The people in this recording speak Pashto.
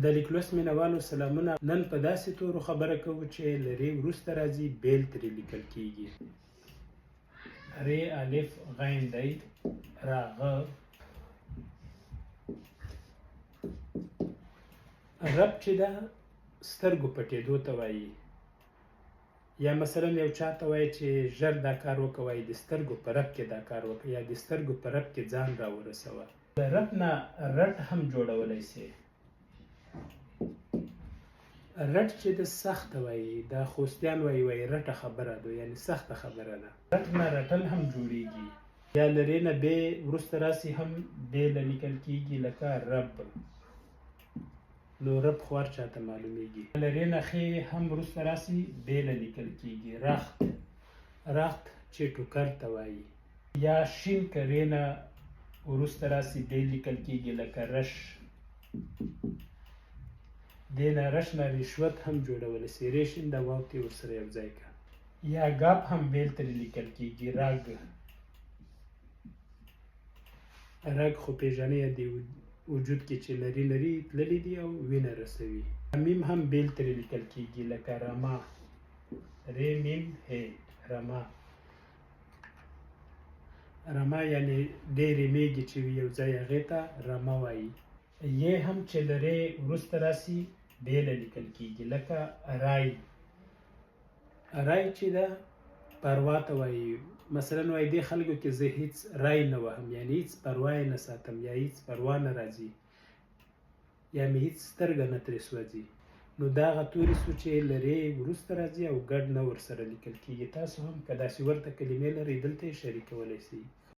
د لیک لوست مینوالو سلامونه. نن په داسې تورو خبره کوو چې له ر وروسته راځي، بیل ترې لیکل کیږي. ر الف غین دی، راغه. رب چې ده سترګو پټېدو ته وایي، یا مثلا یو چا ته وایي چې ژر دا کار وکوئ، د سترګو په رپ کې دا کار وکړه، یا د سترګو په رپ کې ځان راورسوه. د رپ نه رټ هم جوړولی سي. رټ چې د سخته وایي، دا خوستیان وایي رټه خبره ده، یعنی سخته خبره ده. رټ نه رټل هم جوړیږي. یا له ر نه بې وروسته راسي هم بیله لیکل کیږي، لکه رب. نو رب خو هر چاته معلومیږي. له ر نه ښې هم وروسته راسي، بیله لیکل کیږي. رخت، رخت چې ټوکر ته وایي. یا شین که ر نه وروسته راسي بیل لیکل کیږي، لکه رش. دې نه رش نه رشوت هم جوړولی سي. ر شین د واو ته ورسره یو ځای کړه. یا ګاپ هم بیل ترې لیکل کیږي، رګ. رګ خو پیژنې د وجود کې چې لري لري تللی دي او وینه رسوي. میم هم بیل ترې لیکل کیږي، لکه رما. ر میم ه، رما. رما یعنی ډېرې میږي چې وي یو ځای، هغې ته رما وایي. یې هم چې له ر وروسته راسي بیله لیکل کیږي، لکه رای. رای چې ده پروا ته وایي. مثلا وایي دې خلکو کې زه هیڅ رای نه وهم، یعنی هیڅ پروا یې نه ساتم، یا هیڅ پروا نه راځي، یا مې هیڅ سترګه نه ترې سوځي. نو دا هغه توري سو چې له ر وروسته راځي او ګډ نه ورسره لیکل کیږي. تاسو هم که داسې ورته کلمې لرئ دلته یې شریکولی سئ.